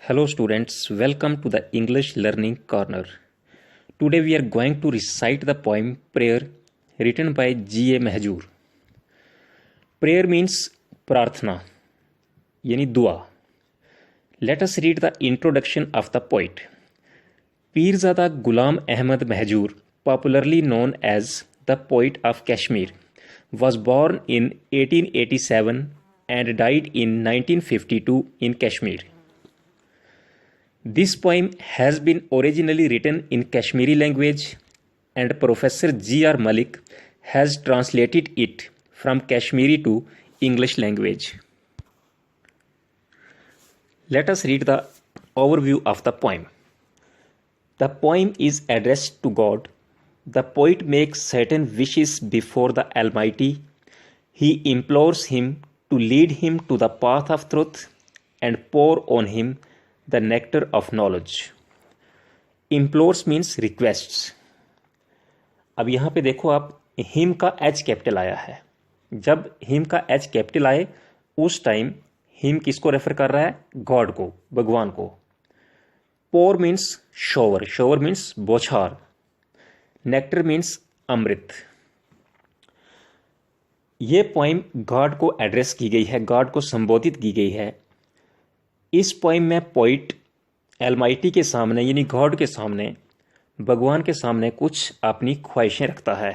Hello students, welcome to the English Learning Corner. Today we are going to recite the poem Prayer written by G.A. Mahjoor. Prayer means प्रार्थना यानी दुआ. Let us read the introduction of the poet. Pirzada Ghulam Ahmad Mahjoor, popularly known as the Poet of Kashmir, was born in 1887 and died in 1952 in Kashmir. This poem has been originally written in Kashmiri language and Professor G.R. Malik has translated it from Kashmiri to English language. Let us read the overview of the poem. The poem is addressed to God. The poet makes certain wishes before the Almighty. He implores Him to lead him to the path of truth and pour on him the nectar of knowledge. Implores means requests. अब यहाँ पे देखो आप him का H capital आया है. जब him का एच कैपिटल आए उस टाइम हिम किसको रेफर कर रहा है? गॉड को, भगवान को. पोर मीन्स शोवर, शोवर मीन्स बौछार. नेक्टर मीन्स अमृत. ये पोइम गॉड को एड्रेस की गई है, गॉड को संबोधित की गई है. इस पोइम में पोइट एलमाइटी के सामने यानी गॉड के सामने, भगवान के सामने कुछ अपनी ख्वाहिशें रखता है.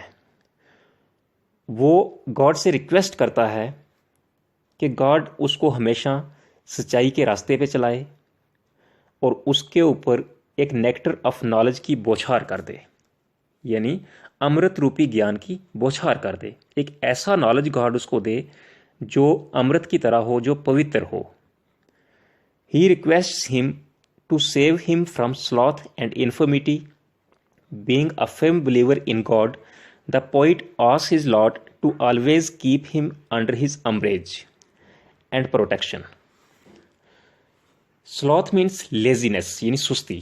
वो गॉड से रिक्वेस्ट करता है कि गॉड उसको हमेशा सच्चाई के रास्ते पे चलाए और उसके ऊपर एक नेक्टर ऑफ नॉलेज की बौछार कर दे, यानी अमृत रूपी ज्ञान की बौछार कर दे. एक ऐसा नॉलेज गॉड उसको दे जो अमृत की तरह हो, जो पवित्र हो. He requests him to save him from sloth and infirmity. Being a firm believer in God, the poet asks his Lord to always keep him under his umbrage and protection. Sloth means laziness, यानी सुस्ती.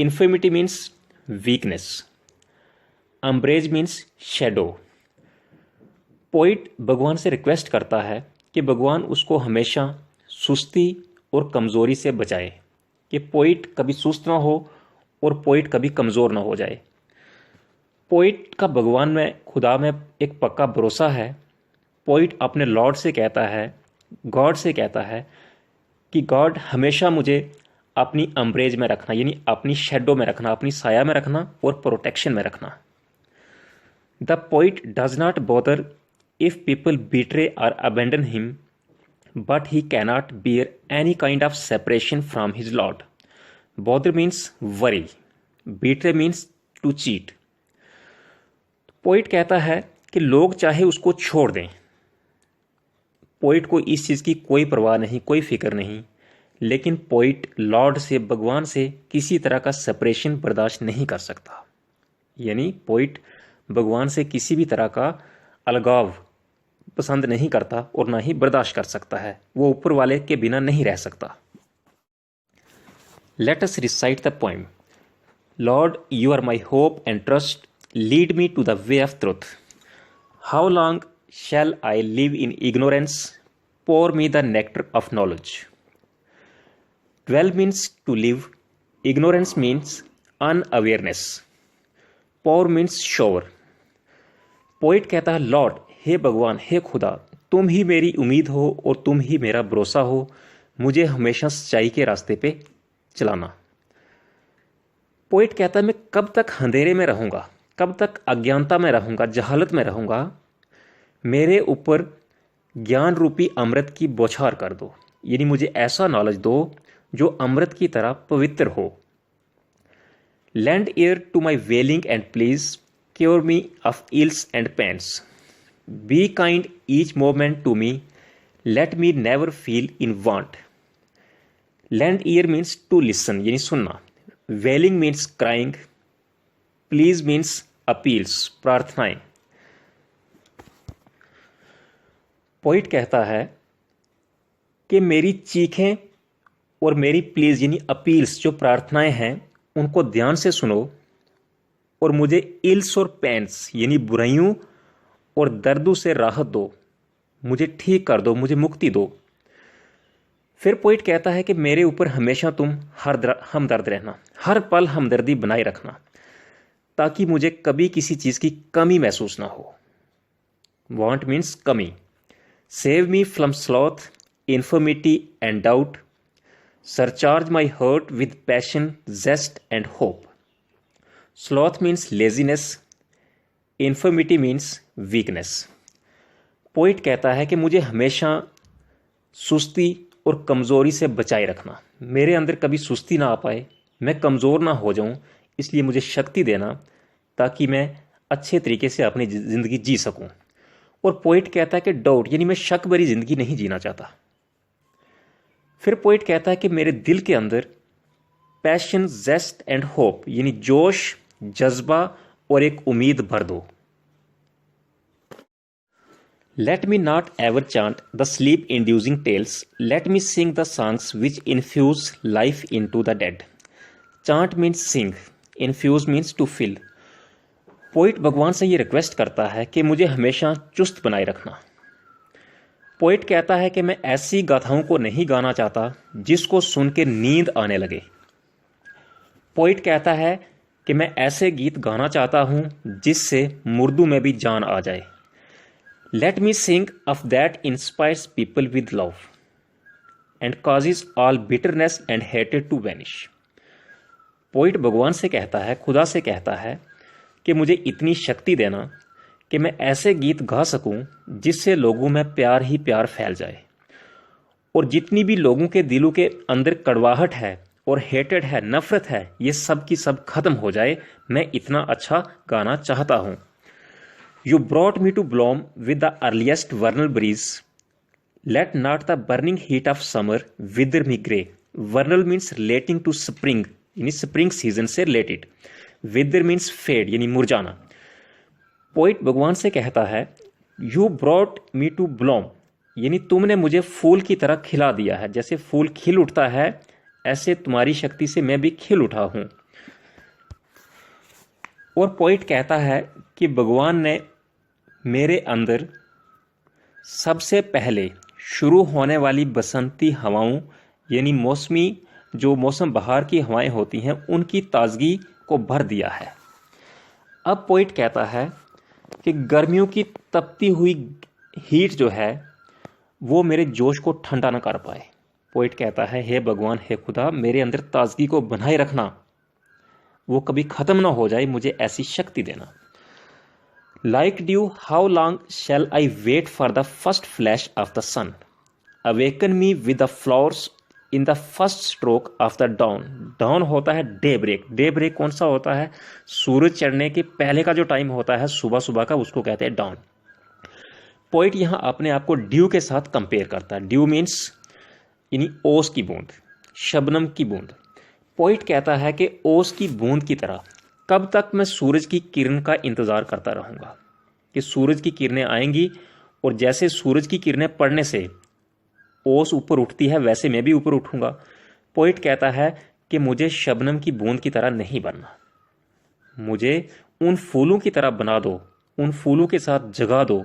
Infirmity means weakness. Umbrage means shadow. Poet भगवान से request करता है कि भगवान उसको हमेशा सुस्ती और कमज़ोरी से बचाए, कि पोइट कभी सुस्त ना हो और पोइट कभी कमज़ोर ना हो जाए. पोइट का भगवान में, खुदा में एक पक्का भरोसा है. पोइट अपने लॉर्ड से कहता है, गॉड से कहता है कि गॉड हमेशा मुझे अपनी अम्ब्रेज में रखना, यानी अपनी शेडो में रखना, अपनी साया में रखना और प्रोटेक्शन में रखना. The poet does not bother if people betray or abandon him, but he cannot bear any kind of separation from his Lord. Bother means worry. Betray means to cheat. Poet कहता है कि लोग चाहे उसको छोड़ दें, पोइट को इस चीज़ की कोई परवाह नहीं, कोई फिक्र नहीं, लेकिन पोइट लॉर्ड से, भगवान से किसी तरह का सेपरेशन बर्दाश्त नहीं कर सकता. यानी पोइट भगवान से किसी भी तरह का अलगाव पसंद नहीं करता और ना ही बर्दाश्त कर सकता है. वो ऊपर वाले के बिना नहीं रह सकता. Let us recite the poem. Lord, you are my hope and trust, lead me to the way of truth. How long shall I live in ignorance, pour me the nectar of knowledge. Dwell means to live, ignorance means unawareness, pour means shower. Poet कहता है, Lord, हे भगवान, हे खुदा, तुम ही मेरी उम्मीद हो और तुम ही मेरा भरोसा हो. मुझे हमेशा सच्चाई के रास्ते पे चलाना. पोइट कहता है, मैं कब तक अंधेरे में रहूँगा, कब तक अज्ञानता में रहूँगा, जहालत में रहूँगा. मेरे ऊपर ज्ञान रूपी अमृत की बौछार कर दो, यानी मुझे ऐसा नॉलेज दो जो अमृत की तरह पवित्र हो. Lend ear to my wailing and please cure me of ills and pains. Be kind each moment to me, let me never feel in want. Lend ear means to listen, यानी सुनना. Wailing means crying. Please means appeals, प्रार्थनाएं. Poet कहता है कि मेरी चीखें और मेरी please यानी अपील्स, जो प्रार्थनाएं हैं, उनको ध्यान से सुनो और मुझे इल्स और पेन्स यानी बुराइयों और दर्दों से राहत दो, मुझे ठीक कर दो, मुझे मुक्ति दो. फिर पोइट कहता है कि मेरे ऊपर हमेशा तुम हमदर्द रहना, हर पल हमदर्दी बनाए रखना, ताकि मुझे कभी किसी चीज़ की कमी महसूस ना हो। वांट मीन्स कमी। Save me from sloth, infirmity and doubt, surcharge my heart with passion, zest and hope. Sloth means laziness, infirmity means weakness. Poet कहता है कि मुझे हमेशा सुस्ती और कमज़ोरी से बचाए रखना, मेरे अंदर कभी सुस्ती ना आ पाए, मैं कमज़ोर ना हो जाऊं, इसलिए मुझे शक्ति देना ताकि मैं अच्छे तरीके से अपनी ज़िंदगी जी सकूं। और पोइट कहता है कि डाउट यानी मैं शक भरी ज़िंदगी नहीं जीना चाहता। फिर पोइट कहता है कि मेरे दिल के अंदर पैशन, जेस्ट एंड होप यानी जोश, जज्बा और एक उम्मीद भर दो। Let me not ever chant the sleep-inducing tales. Let me sing the songs which infuse life into the dead. Chant means sing. Infuse means to fill. Poet भगवान से ये रिक्वेस्ट करता है कि मुझे हमेशा चुस्त बनाए रखना। पोइट कहता है कि मैं ऐसी गाथाओं को नहीं गाना चाहता जिसको सुन के नींद आने लगे। पोइट कहता है कि मैं ऐसे गीत गाना चाहता हूँ जिससे मुर्दों में भी जान आ जाए। Let me sing of that inspires people with love and causes all bitterness and hatred to vanish. Poet भगवान से कहता है, खुदा से कहता है कि मुझे इतनी शक्ति देना कि मैं ऐसे गीत गा सकूं जिससे लोगों में प्यार ही प्यार फैल जाए, और जितनी भी लोगों के दिलों के अंदर कड़वाहट है और हेटेड है, नफरत है, ये सब की सब खत्म हो जाए। मैं इतना अच्छा गाना चाहता हूं। You brought me to bloom with the earliest vernal breeze. Let not the burning heat of summer wither me grey. Vernal means relating to spring, यानी spring season से related. Wither means fade, यानी मुरझाना। Poet भगवान से कहता है, You brought me to bloom, यानी तुमने मुझे फूल की तरह खिला दिया है। जैसे फूल खिल उठता है, ऐसे तुम्हारी शक्ति से मैं भी खिल उठा हूं। और पोइट कहता है कि भगवान ने मेरे अंदर सबसे पहले शुरू होने वाली बसंती हवाओं यानी मौसमी जो मौसम बहार की हवाएं होती हैं उनकी ताजगी को भर दिया है। अब पोइट कहता है कि गर्मियों की तपती हुई हीट जो है वो मेरे जोश को ठंडा न कर पाए। पोइट कहता है, हे भगवान, हे खुदा, मेरे अंदर ताजगी को बनाए रखना, वो कभी ख़त्म ना हो जाए, मुझे ऐसी शक्ति देना। Like dew, how long shall I wait for the first flash of the sun? Awaken me with the flowers in the first stroke of the dawn. Dawn होता है डे ब्रेक। डे ब्रेक कौन सा होता है? सूरज चढ़ने के पहले का जो टाइम होता है सुबह सुबह का, उसको कहते हैं डाउन। पोइट यहाँ अपने आप को ड्यू के साथ कंपेयर करता है। ड्यू मीन्स यानी ओस की बूंद, शबनम की बूंद। पोइट कहता है कि ओस की बूंद की तरह कब तक मैं सूरज की किरण का इंतज़ार करता रहूँगा कि सूरज की किरणें आएंगी, और जैसे सूरज की किरणें पड़ने से ओस ऊपर उठती है वैसे मैं भी ऊपर उठूँगा। पोइट कहता है कि मुझे शबनम की बूंद की तरह नहीं बनना, मुझे उन फूलों की तरह बना दो, उन फूलों के साथ जगा दो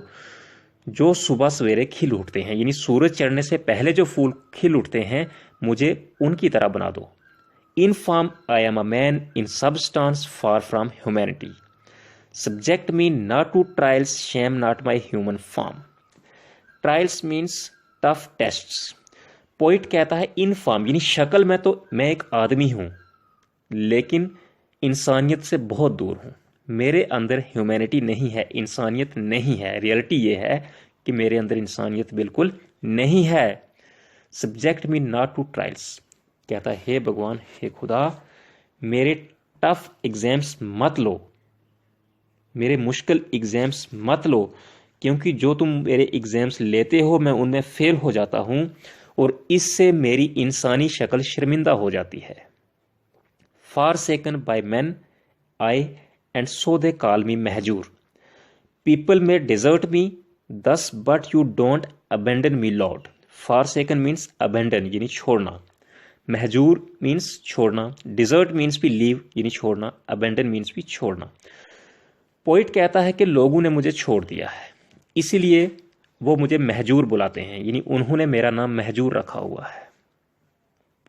जो सुबह सवेरे खिल उठते हैं, यानी सूरज चढ़ने से पहले जो फूल खिल उठते हैं, मुझे उनकी तरह बना दो। In form, I am a man. In substance, far from humanity. Subject me not to trials, shame not my human form. Trials means tough tests. Poet कहता है इन फॉर्म यानी शक्ल में तो मैं एक आदमी हूँ, लेकिन इंसानियत से बहुत दूर हूँ। मेरे अंदर ह्यूमैनिटी नहीं है, इंसानियत नहीं है। रियलिटी ये है कि मेरे अंदर इंसानियत बिल्कुल नहीं है। Subject me not to trials, कहता है हे भगवान, हे खुदा, मेरे टफ एग्जाम्स मत लो, मेरे मुश्किल एग्जाम्स मत लो, क्योंकि जो तुम मेरे एग्जाम्स लेते हो मैं उनमें फेल हो जाता हूं और इससे मेरी इंसानी शक्ल शर्मिंदा हो जाती है। Forsaken by man I and so they call me महजूर। People may desert me thus but you don't abandon me lord. Forsaken means abandon यानी छोड़ना, महजूर मीन्स छोड़ना, डिजर्ट मीन्स भी लीव यानी छोड़ना, अबेंडन मीन्स भी छोड़ना। पोइट कहता है कि लोगों ने मुझे छोड़ दिया है, इसीलिए वो मुझे महजूर बुलाते हैं, यानी उन्होंने मेरा नाम महजूर रखा हुआ है।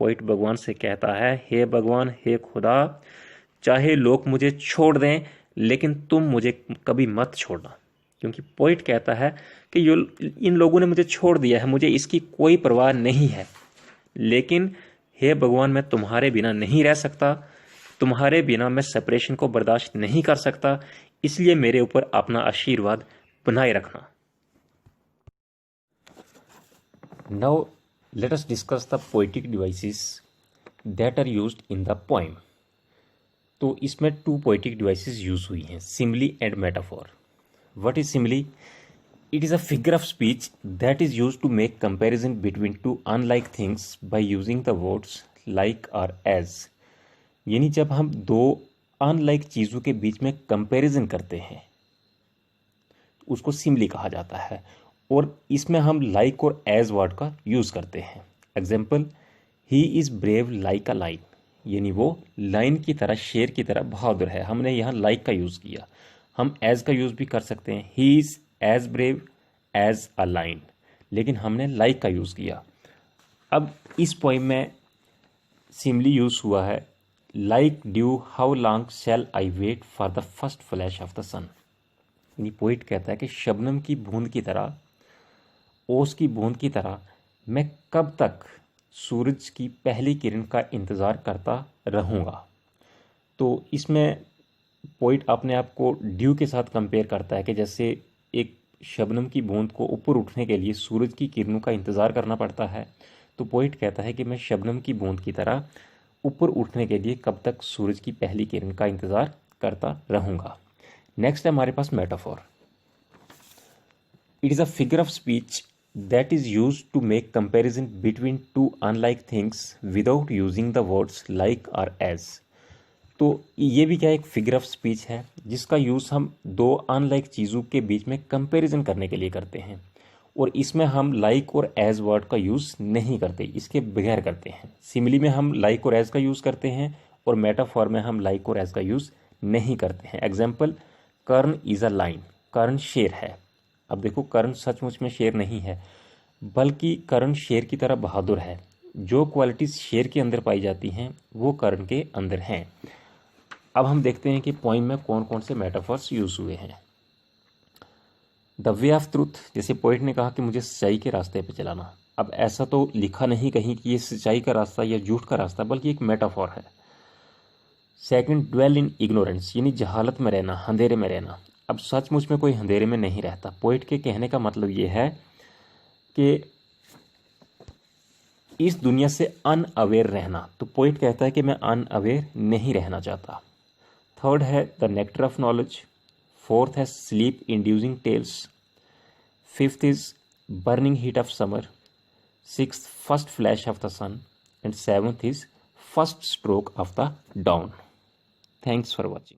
पोइट भगवान से कहता है, हे भगवान, हे खुदा, चाहे लोग मुझे छोड़ दें लेकिन तुम मुझे कभी मत छोड़ना। क्योंकि पोइट कहता है कि इन लोगों ने मुझे छोड़ दिया है, मुझे इसकी कोई परवाह नहीं है, लेकिन हे भगवान, मैं तुम्हारे बिना नहीं रह सकता, तुम्हारे बिना मैं सेपरेशन को बर्दाश्त नहीं कर सकता, इसलिए मेरे ऊपर अपना आशीर्वाद बनाए रखना। Now let us discuss the poetic devices that are used in the poem. तो इसमें 2 पोएटिक डिवाइसेस यूज हुई हैं, simile and metaphor. What is simile? It is a figure of speech that is used to make comparison between two unlike things by using the words like or as। यानी जब हम 2 unlike चीज़ों के बीच में comparison करते हैं उसको simile कहा जाता है, और इसमें हम लाइक और एज वर्ड का यूज़ करते हैं। Example, he is brave like a line, यानी वो लाइन की तरह, शेर की तरह बहादुर है। हमने यहाँ लाइक का यूज़ किया। हम एज का यूज़ भी कर सकते हैं, he is as brave as a lion, लेकिन हमने लाइक का यूज़ किया। अब इस पोइम में सिमिली यूज़ हुआ है, like dew how long shall I wait for the first flash of the sun. यानी पोइट कहता है कि शबनम की बूंद की तरह, ओस की बूंद की तरह मैं कब तक सूरज की पहली किरण का इंतज़ार करता रहूँगा। तो इसमें पोइट अपने आप को ड्यू के साथ कंपेयर करता है कि जैसे एक शबनम की बूंद को ऊपर उठने के लिए सूरज की किरणों का इंतज़ार करना पड़ता है, तो पोइट कहता है कि मैं शबनम की बूंद की तरह ऊपर उठने के लिए कब तक सूरज की पहली किरण का इंतज़ार करता रहूँगा। नेक्स्ट है हमारे पास metaphor. It is a figure of speech that is use to make comparison between 2 unlike things without using the words like or as. तो ये भी क्या एक फिगर ऑफ स्पीच है जिसका यूज़ हम 2 अनलाइक चीज़ों के बीच में कंपैरिजन करने के लिए करते हैं, और इसमें हम लाइक और एज वर्ड का यूज़ नहीं करते, इसके बगैर करते हैं। सिमिली में हम लाइक और एज का यूज़ करते हैं, और मेटाफॉर में हम लाइक और एज का यूज़ नहीं करते हैं। Example, Karna is a lion, Karna शेर है। अब देखो, कर्ण सचमुच में शेर नहीं है, बल्कि कर्ण शेर की तरह बहादुर है। जो क्वालिटीज़ शेर के अंदर पाई जाती हैं वो कर्ण के अंदर हैं। अब हम देखते हैं कि पोइम में कौन कौन से मेटाफर्स यूज़ हुए हैं। द वे ऑफ ट्रूथ, जैसे पोइट ने कहा कि मुझे सच्चाई के रास्ते पे चलाना। अब ऐसा तो लिखा नहीं कहीं कि ये सच्चाई का रास्ता या झूठ का रास्ता, बल्कि एक मेटाफॉर है। सेकंड, ड्वेल इन इग्नोरेंस, यानी जहालत में रहना, अंधेरे में रहना। अब सचमुच में कोई अंधेरे में नहीं रहता। पोइट के कहने का मतलब ये है कि इस दुनिया से अनअवेयर रहना। तो पोइट कहता है कि मैं अनअवेयर नहीं रहना चाहता। थर्ड है the nectar of knowledge. Fourth है sleep inducing tales. Fifth is burning heat of summer. Sixth, first flash of the sun. And seventh is first stroke of the dawn. Thanks for watching.